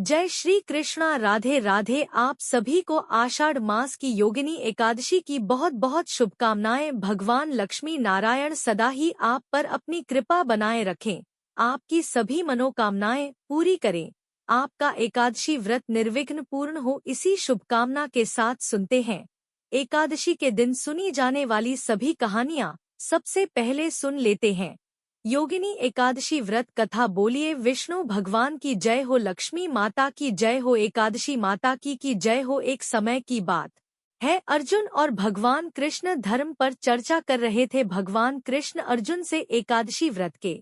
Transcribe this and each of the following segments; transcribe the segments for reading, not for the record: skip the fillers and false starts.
जय श्री कृष्णा। राधे राधे। आप सभी को आषाढ़ मास की योगिनी एकादशी की बहुत बहुत शुभकामनाएं। भगवान लक्ष्मी नारायण सदा ही आप पर अपनी कृपा बनाए रखें, आपकी सभी मनोकामनाएं पूरी करें, आपका एकादशी व्रत निर्विघ्न पूर्ण हो, इसी शुभकामना के साथ सुनते हैं एकादशी के दिन सुनी जाने वाली सभी कहानियां। सबसे पहले सुन लेते हैं योगिनी एकादशी व्रत कथा। बोलिए विष्णु भगवान की जय हो, लक्ष्मी माता की जय हो, एकादशी माता की जय हो। एक समय की बात है, अर्जुन और भगवान कृष्ण धर्म पर चर्चा कर रहे थे। भगवान कृष्ण अर्जुन से एकादशी व्रत के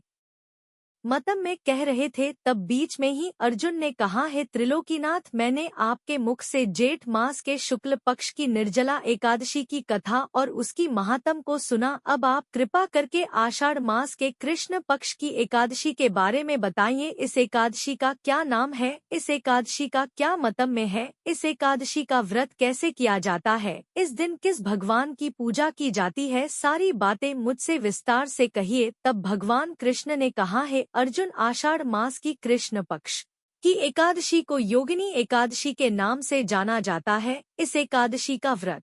मतम में कह रहे थे, तब बीच में ही अर्जुन ने कहा, है त्रिलोकीनाथ, मैंने आपके मुख से जेठ मास के शुक्ल पक्ष की निर्जला एकादशी की कथा और उसकी महात्म को सुना। अब आप कृपा करके आषाढ़ मास के कृष्ण पक्ष की एकादशी के बारे में बताइए। इस एकादशी का क्या नाम है, इस एकादशी का क्या मतम में है, इस एकादशी का व्रत कैसे किया जाता है, इस दिन किस भगवान की पूजा की जाती है, सारी बातें मुझसे विस्तार से कहिए। तब भगवान कृष्ण ने कहा, है अर्जुन, आषाढ़ मास की कृष्ण पक्ष की एकादशी को योगिनी एकादशी के नाम से जाना जाता है। इस एकादशी का व्रत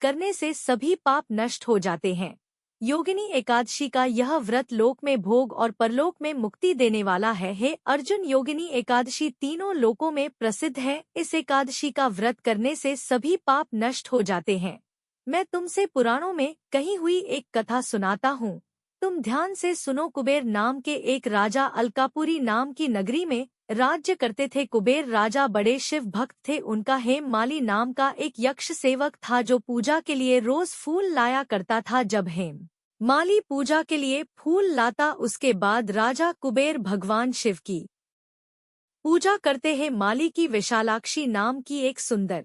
करने से सभी पाप नष्ट हो जाते हैं। योगिनी एकादशी का यह व्रत लोक में भोग और परलोक में मुक्ति देने वाला है। हे अर्जुन, योगिनी एकादशी तीनों लोकों में प्रसिद्ध है। इस एकादशी का व्रत करने से सभी पाप नष्ट हो जाते हैं। मैं तुमसे पुराणों में कही हुई एक कथा सुनाता हूँ, तुम ध्यान से सुनो। कुबेर नाम के एक राजा अलकापुरी नाम की नगरी में राज्य करते थे। कुबेर राजा बड़े शिव भक्त थे। उनका हेम माली नाम का एक यक्ष सेवक था जो पूजा के लिए रोज फूल लाया करता था। जब हेम माली पूजा के लिए फूल लाता, उसके बाद राजा कुबेर भगवान शिव की पूजा करते हैं। माली की विशालाक्षी नाम की एक सुंदर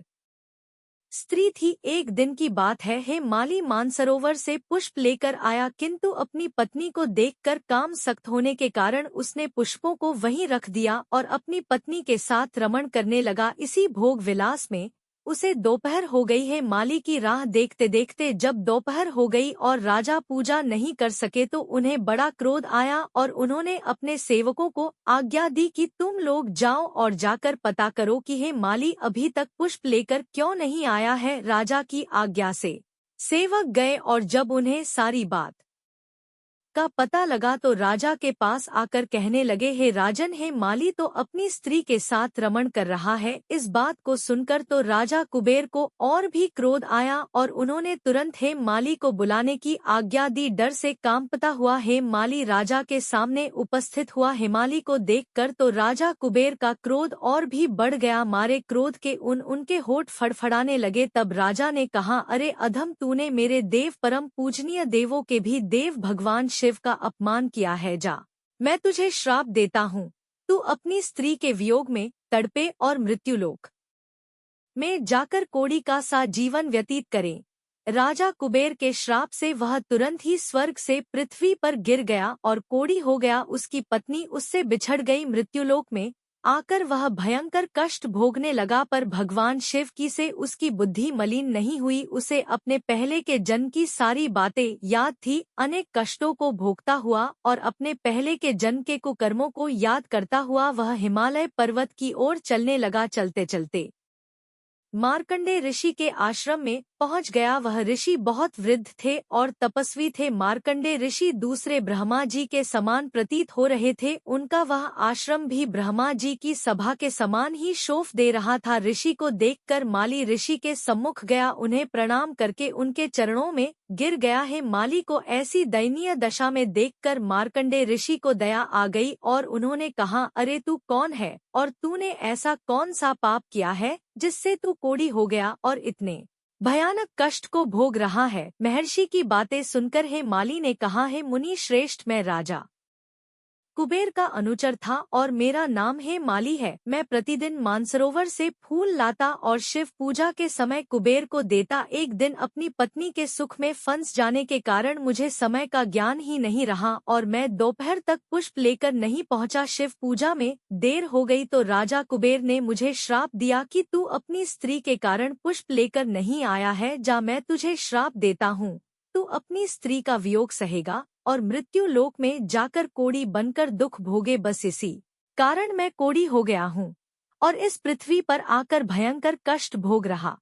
स्त्री थी। एक दिन की बात है, हे माली मानसरोवर से पुष्प लेकर आया, किंतु अपनी पत्नी को देखकर काम सख्त होने के कारण उसने पुष्पों को वहीं रख दिया और अपनी पत्नी के साथ रमण करने लगा। इसी भोग विलास में उसे दोपहर हो गई है। माली की राह देखते देखते जब दोपहर हो गई और राजा पूजा नहीं कर सके तो उन्हें बड़ा क्रोध आया और उन्होंने अपने सेवकों को आज्ञा दी कि तुम लोग जाओ और जाकर पता करो कि हे माली अभी तक पुष्प लेकर क्यों नहीं आया है। राजा की आज्ञा से सेवक गए और जब उन्हें सारी बात का पता लगा तो राजा के पास आकर कहने लगे, हे राजन, हे माली तो अपनी स्त्री के साथ रमण कर रहा है। इस बात को सुनकर तो राजा कुबेर को और भी क्रोध आया और उन्होंने तुरंत हेम माली को बुलाने की आज्ञा दी। डर से कांपता हुआ हेम माली राजा के सामने उपस्थित हुआ। हेमाली को देखकर तो राजा कुबेर का क्रोध और भी बढ़ गया। मारे क्रोध के उनके होठ फड़फड़ाने लगे। तब राजा ने कहा, अरे अधम, तूने मेरे देव, परम पूजनीय देवों के भी देव भगवान शिव का अपमान किया है। जा, मैं तुझे श्राप देता हूँ, तू अपनी स्त्री के वियोग में तड़पे और मृत्युलोक में जाकर कोड़ी का सा जीवन व्यतीत करे। राजा कुबेर के श्राप से वह तुरंत ही स्वर्ग से पृथ्वी पर गिर गया और कोड़ी हो गया। उसकी पत्नी उससे बिछड़ गई। मृत्युलोक में आकर वह भयंकर कष्ट भोगने लगा, पर भगवान शिव की से उसकी बुद्धि मलिन नहीं हुई। उसे अपने पहले के जन्म की सारी बातें याद थी। अनेक कष्टों को भोगता हुआ और अपने पहले के जन्म के कुकर्मों को याद करता हुआ वह हिमालय पर्वत की ओर चलने लगा। चलते चलते मार्कंडे ऋषि के आश्रम में पहुंच गया। वह ऋषि बहुत वृद्ध थे और तपस्वी थे। मार्कंडे ऋषि दूसरे ब्रह्मा जी के समान प्रतीत हो रहे थे। उनका वह आश्रम भी ब्रह्मा जी की सभा के समान ही शोभ दे रहा था। ऋषि को देखकर माली ऋषि के सम्मुख गया, उन्हें प्रणाम करके उनके चरणों में गिर गया है। माली को ऐसी दयनीय दशा में देखकर मार्कंडे ऋषि को दया आ गई और उन्होंने कहा, अरे तू कौन है और तूने ऐसा कौन सा पाप किया है जिससे तू कोढ़ी हो गया और इतने भयानक कष्ट को भोग रहा है। महर्षि की बातें सुनकर हे माली ने कहा, है मुनि श्रेष्ठ, मैं राजा कुबेर का अनुचर था और मेरा नाम है माली है। मैं प्रतिदिन मानसरोवर से फूल लाता और शिव पूजा के समय कुबेर को देता। एक दिन अपनी पत्नी के सुख में फंस जाने के कारण मुझे समय का ज्ञान ही नहीं रहा और मैं दोपहर तक पुष्प लेकर नहीं पहुंचा। शिव पूजा में देर हो गई तो राजा कुबेर ने मुझे श्राप दिया कि तू अपनी स्त्री के कारण पुष्प लेकर नहीं आया है। जा, मैं तुझे श्राप देता हूँ, तू अपनी स्त्री का वियोग सहेगा और मृत्यु लोक में जाकर कोढ़ी बनकर दुख भोगे। बस इसी कारण मैं कोढ़ी हो गया हूँ और इस पृथ्वी पर आकर भयंकर कष्ट भोग रहा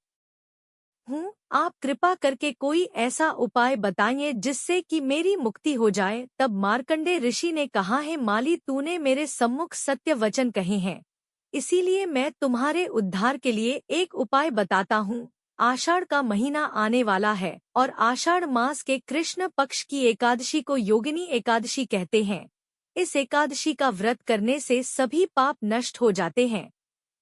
हूँ। आप कृपा करके कोई ऐसा उपाय बताइए जिससे कि मेरी मुक्ति हो जाए। तब मार्कंडे ऋषि ने कहा, है माली, तूने मेरे सम्मुख सत्य वचन कहे हैं, इसीलिए मैं तुम्हारे उद्धार के लिए एक उपाय बताता हूँ। आषाढ़ का महीना आने वाला है और आषाढ़ मास के कृष्ण पक्ष की एकादशी को योगिनी एकादशी कहते हैं। इस एकादशी का व्रत करने से सभी पाप नष्ट हो जाते हैं।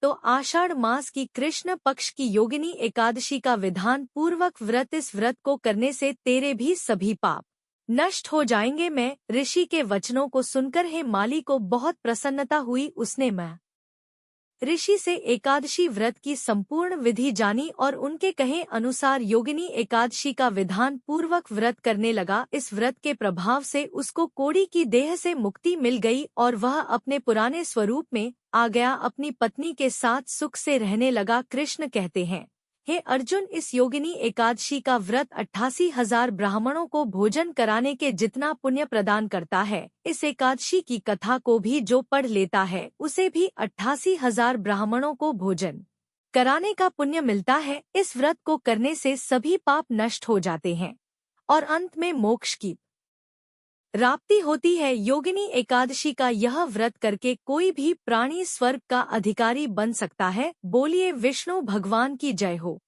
तो आषाढ़ मास की कृष्ण पक्ष की योगिनी एकादशी का विधान पूर्वक व्रत, इस व्रत को करने से तेरे भी सभी पाप नष्ट हो जाएंगे। मैं ऋषि के वचनों को सुनकर हे माली को बहुत प्रसन्नता हुई। उसने मैं ऋषि से एकादशी व्रत की संपूर्ण विधि जानी और उनके कहे अनुसार योगिनी एकादशी का विधान पूर्वक व्रत करने लगा। इस व्रत के प्रभाव से उसको कोढ़ी की देह से मुक्ति मिल गई और वह अपने पुराने स्वरूप में आ गया, अपनी पत्नी के साथ सुख से रहने लगा। कृष्ण कहते हैं, हे अर्जुन, इस योगिनी एकादशी का व्रत 88,000 ब्राह्मणों को भोजन कराने के जितना पुण्य प्रदान करता है। इस एकादशी की कथा को भी जो पढ़ लेता है उसे भी 88,000 ब्राह्मणों को भोजन कराने का पुण्य मिलता है। इस व्रत को करने से सभी पाप नष्ट हो जाते हैं और अंत में मोक्ष की प्राप्ति होती है। योगिनी एकादशी का यह व्रत करके कोई भी प्राणी स्वर्ग का अधिकारी बन सकता है। बोलिए विष्णु भगवान की जय हो।